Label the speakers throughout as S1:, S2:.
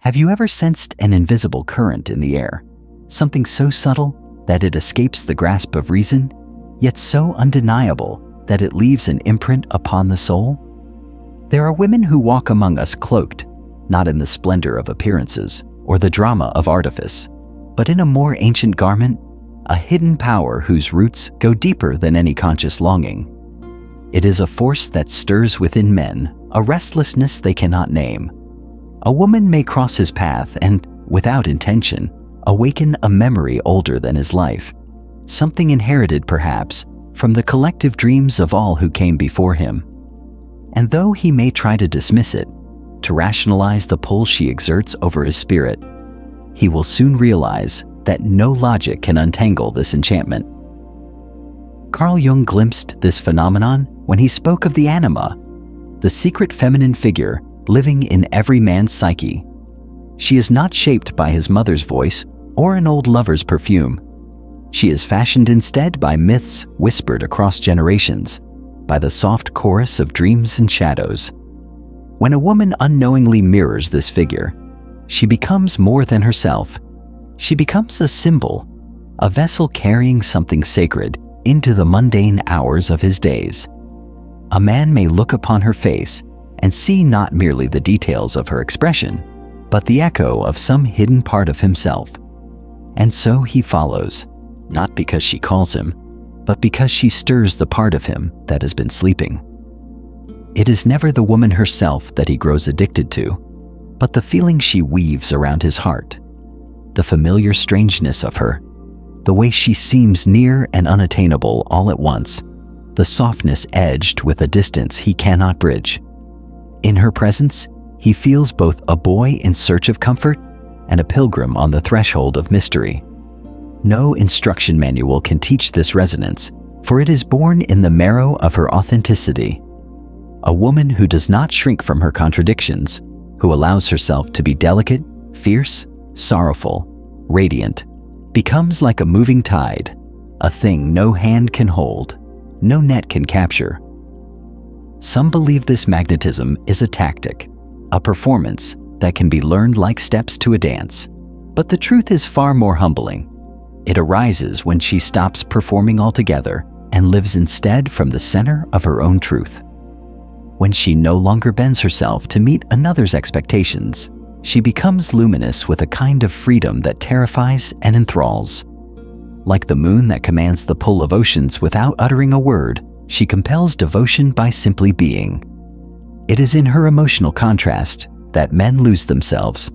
S1: Have you ever sensed an invisible current in the air? Something so subtle that it escapes the grasp of reason, yet so undeniable that it leaves an imprint upon the soul? There are women who walk among us cloaked, not in the splendor of appearances or the drama of artifice, but in a more ancient garment, a hidden power whose roots go deeper than any conscious longing. It is a force that stirs within men, a restlessness they cannot name. A woman may cross his path and, without intention, awaken a memory older than his life, something inherited perhaps from the collective dreams of all who came before him. And though he may try to dismiss it, to rationalize the pull she exerts over his spirit, he will soon realize that no logic can untangle this enchantment. Carl Jung glimpsed this phenomenon when he spoke of the anima, the secret feminine figure living in every man's psyche. She is not shaped by his mother's voice or an old lover's perfume. She is fashioned instead by myths whispered across generations, by the soft chorus of dreams and shadows. When a woman unknowingly mirrors this figure, she becomes more than herself. She becomes a symbol, a vessel carrying something sacred into the mundane hours of his days. A man may look upon her face and see not merely the details of her expression, but the echo of some hidden part of himself. And so he follows, not because she calls him, but because she stirs the part of him that has been sleeping. It is never the woman herself that he grows addicted to, but the feeling she weaves around his heart, the familiar strangeness of her, the way she seems near and unattainable all at once, the softness edged with a distance he cannot bridge. In her presence, he feels both a boy in search of comfort and a pilgrim on the threshold of mystery. No instruction manual can teach this resonance, for it is born in the marrow of her authenticity. A woman who does not shrink from her contradictions, who allows herself to be delicate, fierce, sorrowful, radiant, becomes like a moving tide, a thing no hand can hold, no net can capture. Some believe this magnetism is a tactic, a performance that can be learned like steps to a dance. But the truth is far more humbling. It arises when she stops performing altogether and lives instead from the center of her own truth. When she no longer bends herself to meet another's expectations, she becomes luminous with a kind of freedom that terrifies and enthralls. Like the moon that commands the pull of oceans without uttering a word, she compels devotion by simply being. It is in her emotional contrast that men lose themselves.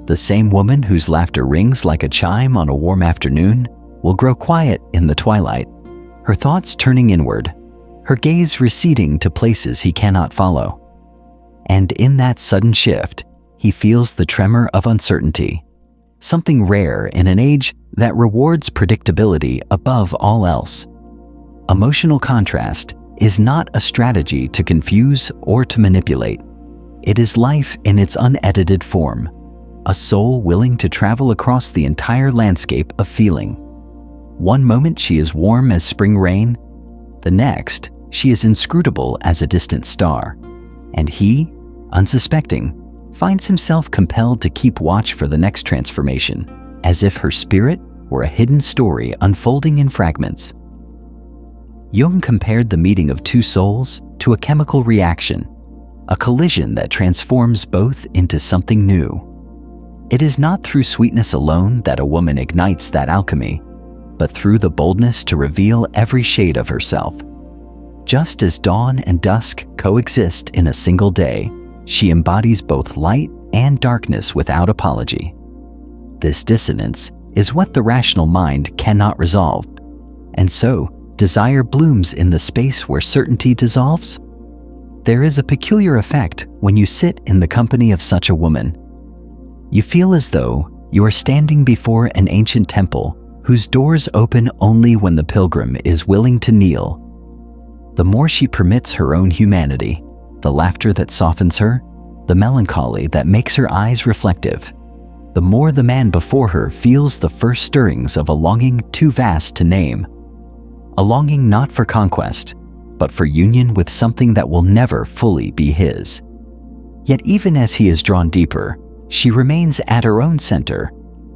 S1: The same woman whose laughter rings like a chime on a warm afternoon will grow quiet in the twilight, her thoughts turning inward, her gaze receding to places he cannot follow. And in that sudden shift, he feels the tremor of uncertainty, something rare in an age that rewards predictability above all else. Emotional contrast is not a strategy to confuse or to manipulate. It is life in its unedited form, a soul willing to travel across the entire landscape of feeling. One moment she is warm as spring rain, the next she is inscrutable as a distant star, and he, unsuspecting, finds himself compelled to keep watch for the next transformation, as if her spirit were a hidden story unfolding in fragments. Jung compared the meeting of two souls to a chemical reaction, a collision that transforms both into something new. It is not through sweetness alone that a woman ignites that alchemy, but through the boldness to reveal every shade of herself. Just as dawn and dusk coexist in a single day, she embodies both light and darkness without apology. This dissonance is what the rational mind cannot resolve, and so desire blooms in the space where certainty dissolves. There is a peculiar effect when you sit in the company of such a woman. You feel as though you are standing before an ancient temple whose doors open only when the pilgrim is willing to kneel. The more she permits her own humanity, the laughter that softens her, the melancholy that makes her eyes reflective, the more the man before her feels the first stirrings of a longing too vast to name. A longing not for conquest, but for union with something that will never fully be his. Yet even as he is drawn deeper, She remains at her own center,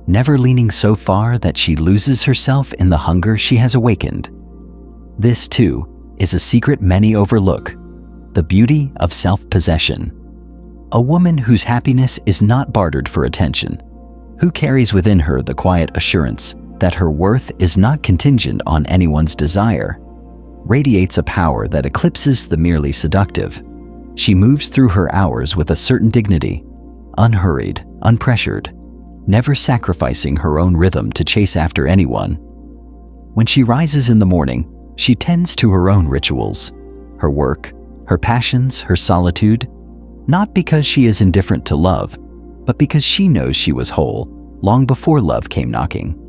S1: never leaning so far that she loses herself in the hunger she has awakened. This, too, is a secret many overlook: the beauty of self-possession. A woman whose happiness is not bartered for attention, who carries within her the quiet assurance that her worth is not contingent on anyone's desire, radiates a power that eclipses the merely seductive. She moves through her hours with a certain dignity, unhurried, unpressured, never sacrificing her own rhythm to chase after anyone. When she rises in the morning, she tends to her own rituals, her work, her passions, her solitude, not because she is indifferent to love, but because she knows she was whole long before love came knocking.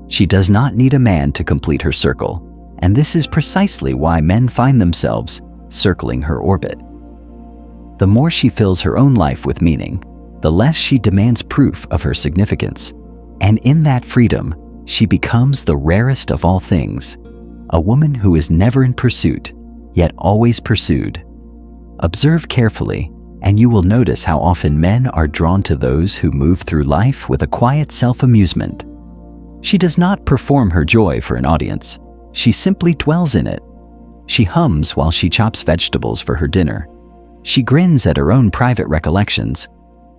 S1: She does not need a man to complete her circle, and this is precisely why men find themselves circling her orbit. The more she fills her own life with meaning, the less she demands proof of her significance, and in that freedom, she becomes the rarest of all things, a woman who is never in pursuit, yet always pursued. Observe carefully, and you will notice how often men are drawn to those who move through life with a quiet self-amusement. She does not perform her joy for an audience. She simply dwells in it. She hums while she chops vegetables for her dinner. She grins at her own private recollections.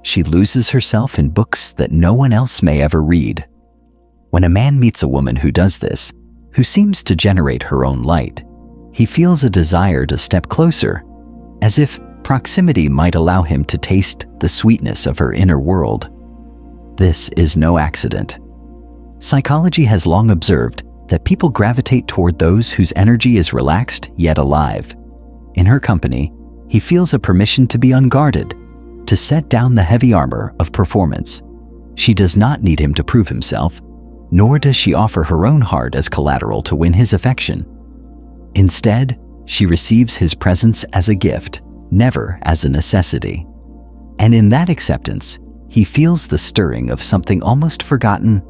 S1: She loses herself in books that no one else may ever read. When a man meets a woman who does this, who seems to generate her own light, he feels a desire to step closer, as if proximity might allow him to taste the sweetness of her inner world. This is no accident. Psychology has long observed that people gravitate toward those whose energy is relaxed yet alive. In her company, he feels a permission to be unguarded, to set down the heavy armor of performance. She does not need him to prove himself, nor does she offer her own heart as collateral to win his affection. Instead, she receives his presence as a gift, never as a necessity. And in that acceptance, he feels the stirring of something almost forgotten,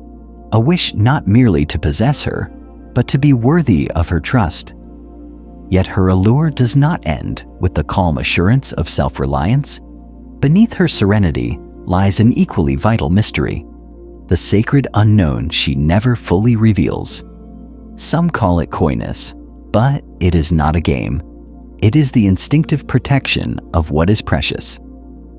S1: a wish not merely to possess her, but to be worthy of her trust. Yet her allure does not end with the calm assurance of self-reliance. Beneath her serenity lies an equally vital mystery, the sacred unknown she never fully reveals. Some call it coyness, but it is not a game. It is the instinctive protection of what is precious.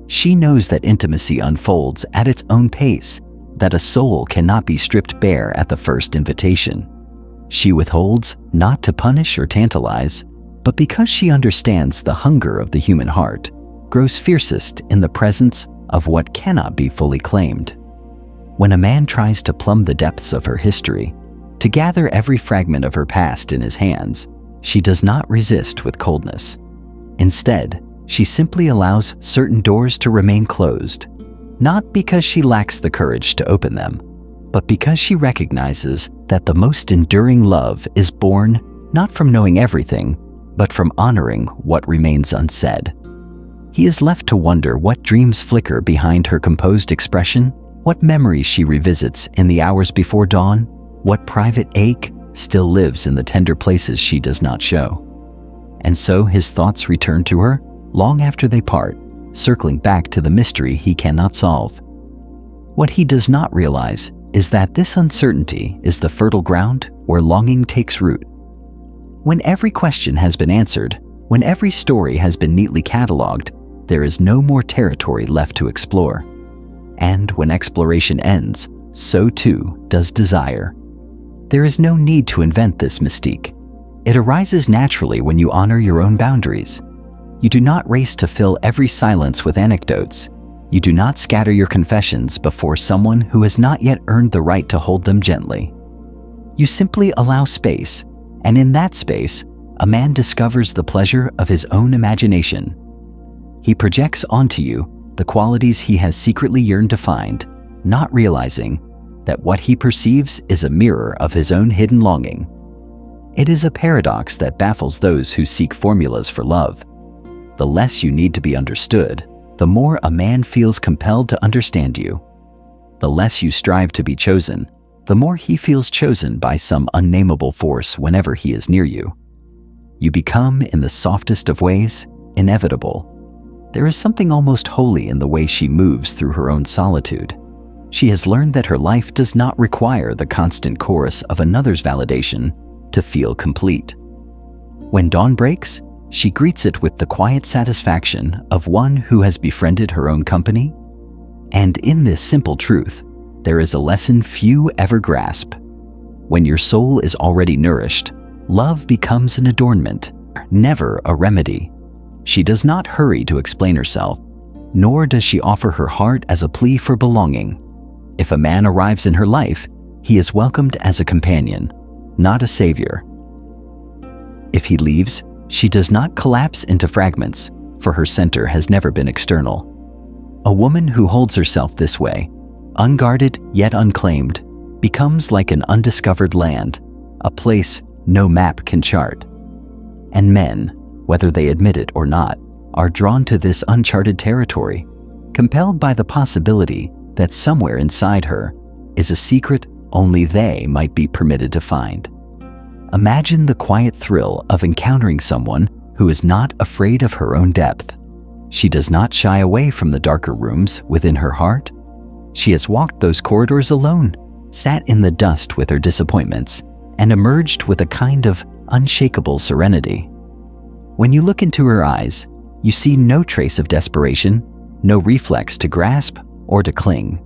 S1: She knows that intimacy unfolds at its own pace, that a soul cannot be stripped bare at the first invitation. She withholds not to punish or tantalize, but because she understands the hunger of the human heart, grows fiercest in the presence of what cannot be fully claimed. When a man tries to plumb the depths of her history, to gather every fragment of her past in his hands, she does not resist with coldness. Instead, she simply allows certain doors to remain closed, not because she lacks the courage to open them, but because she recognizes that the most enduring love is born not from knowing everything, but from honoring what remains unsaid. He is left to wonder what dreams flicker behind her composed expression, what memories she revisits in the hours before dawn, what private ache still lives in the tender places she does not show. And so his thoughts return to her long after they part, circling back to the mystery he cannot solve. What he does not realize is that this uncertainty is the fertile ground where longing takes root. When every question has been answered, when every story has been neatly cataloged, there is no more territory left to explore. And when exploration ends, so too does desire. There is no need to invent this mystique. It arises naturally when you honor your own boundaries. You do not race to fill every silence with anecdotes. You do not scatter your confessions before someone who has not yet earned the right to hold them gently. You simply allow space, and in that space, a man discovers the pleasure of his own imagination. He projects onto you the qualities he has secretly yearned to find, not realizing that what he perceives is a mirror of his own hidden longing. It is a paradox that baffles those who seek formulas for love. The less you need to be understood, the more a man feels compelled to understand you. The less you strive to be chosen, the more he feels chosen by some unnameable force whenever he is near you. You become, in the softest of ways, inevitable. There is something almost holy in the way she moves through her own solitude. She has learned that her life does not require the constant chorus of another's validation to feel complete. When dawn breaks, she greets it with the quiet satisfaction of one who has befriended her own company. And in this simple truth, there is a lesson few ever grasp. When your soul is already nourished, love becomes an adornment, never a remedy. She does not hurry to explain herself, nor does she offer her heart as a plea for belonging. If a man arrives in her life, he is welcomed as a companion, not a savior. If he leaves, she does not collapse into fragments, for her center has never been external. A woman who holds herself this way, unguarded yet unclaimed, becomes like an undiscovered land, a place no map can chart. And men, whether they admit it or not, are drawn to this uncharted territory, compelled by the possibility that somewhere inside her is a secret only they might be permitted to find. Imagine the quiet thrill of encountering someone who is not afraid of her own depth. She does not shy away from the darker rooms within her heart. She has walked those corridors alone, sat in the dust with her disappointments, and emerged with a kind of unshakable serenity. When you look into her eyes, you see no trace of desperation, no reflex to grasp or to cling.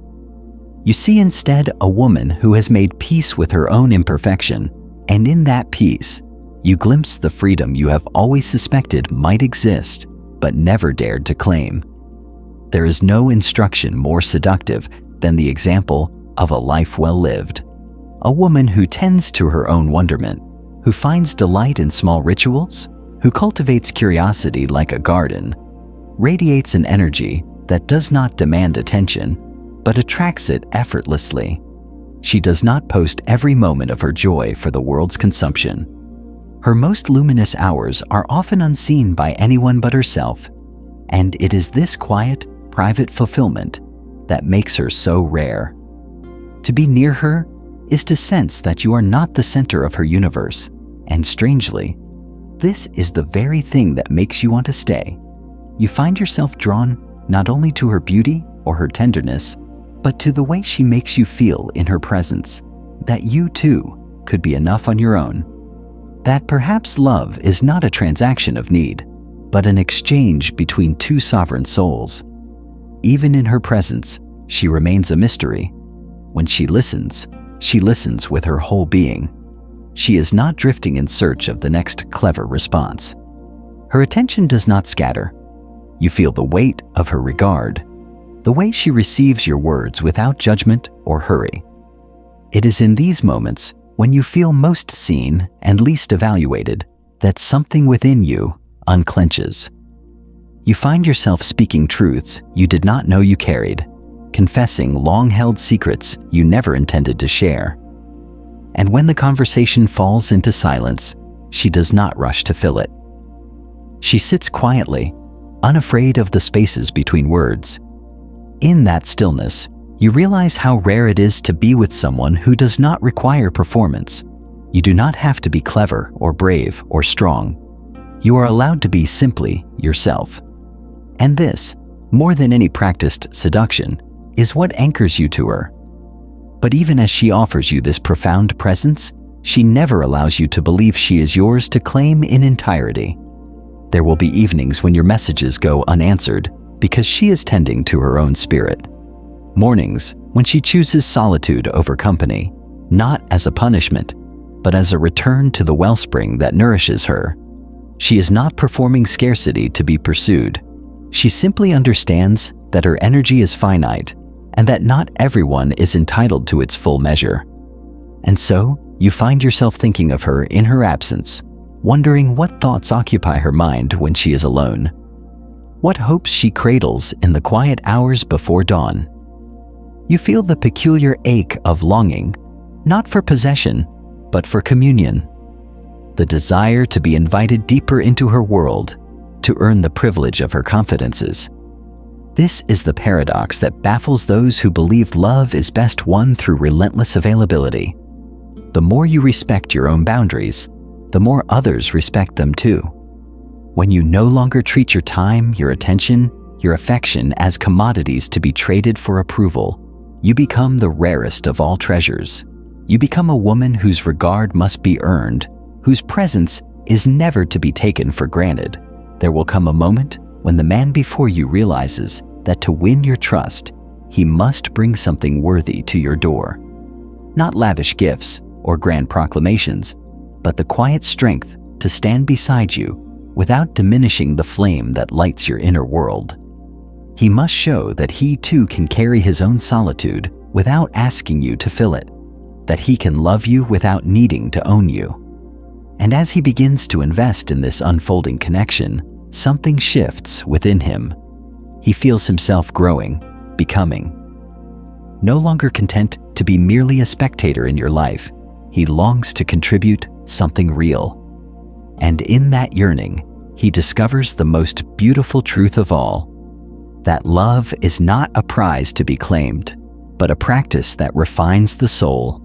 S1: You see instead a woman who has made peace with her own imperfection, and in that peace, you glimpse the freedom you have always suspected might exist, but never dared to claim. There is no instruction more seductive than the example of a life well lived. A woman who tends to her own wonderment, who finds delight in small rituals, who cultivates curiosity like a garden, radiates an energy that does not demand attention, but attracts it effortlessly. She does not post every moment of her joy for the world's consumption. Her most luminous hours are often unseen by anyone but herself, and it is this quiet, private fulfillment that makes her so rare. To be near her is to sense that you are not the center of her universe, and strangely, this is the very thing that makes you want to stay. You find yourself drawn not only to her beauty or her tenderness, but to the way she makes you feel in her presence, that you too could be enough on your own. That perhaps love is not a transaction of need, but an exchange between two sovereign souls. Even in her presence, she remains a mystery. When she listens with her whole being. She is not drifting in search of the next clever response. Her attention does not scatter. You feel the weight of her regard, the way she receives your words without judgment or hurry. It is in these moments, when you feel most seen and least evaluated, that something within you unclenches. You find yourself speaking truths you did not know you carried, confessing long-held secrets you never intended to share. And when the conversation falls into silence, she does not rush to fill it. She sits quietly, unafraid of the spaces between words. In that stillness, you realize how rare it is to be with someone who does not require performance. You do not have to be clever or brave or strong. You are allowed to be simply yourself. And this, more than any practiced seduction, is what anchors you to her. But even as she offers you this profound presence, she never allows you to believe she is yours to claim in entirety. There will be evenings when your messages go unanswered because she is tending to her own spirit. Mornings when she chooses solitude over company, not as a punishment, but as a return to the wellspring that nourishes her. She is not performing scarcity to be pursued. She simply understands that her energy is finite and that not everyone is entitled to its full measure. And so, you find yourself thinking of her in her absence, wondering what thoughts occupy her mind when she is alone, what hopes she cradles in the quiet hours before dawn. You feel the peculiar ache of longing, not for possession, but for communion, the desire to be invited deeper into her world, to earn the privilege of her confidences. This is the paradox that baffles those who believe love is best won through relentless availability. The more you respect your own boundaries, the more others respect them too. When you no longer treat your time, your attention, your affection as commodities to be traded for approval, you become the rarest of all treasures. You become a woman whose regard must be earned, whose presence is never to be taken for granted. There will come a moment when the man before you realizes that to win your trust, he must bring something worthy to your door. Not lavish gifts or grand proclamations, but the quiet strength to stand beside you without diminishing the flame that lights your inner world. He must show that he too can carry his own solitude without asking you to fill it, that he can love you without needing to own you. And as he begins to invest in this unfolding connection, something shifts within him. He feels himself growing, becoming. No longer content to be merely a spectator in your life, he longs to contribute something real. And in that yearning, he discovers the most beautiful truth of all, that love is not a prize to be claimed, but a practice that refines the soul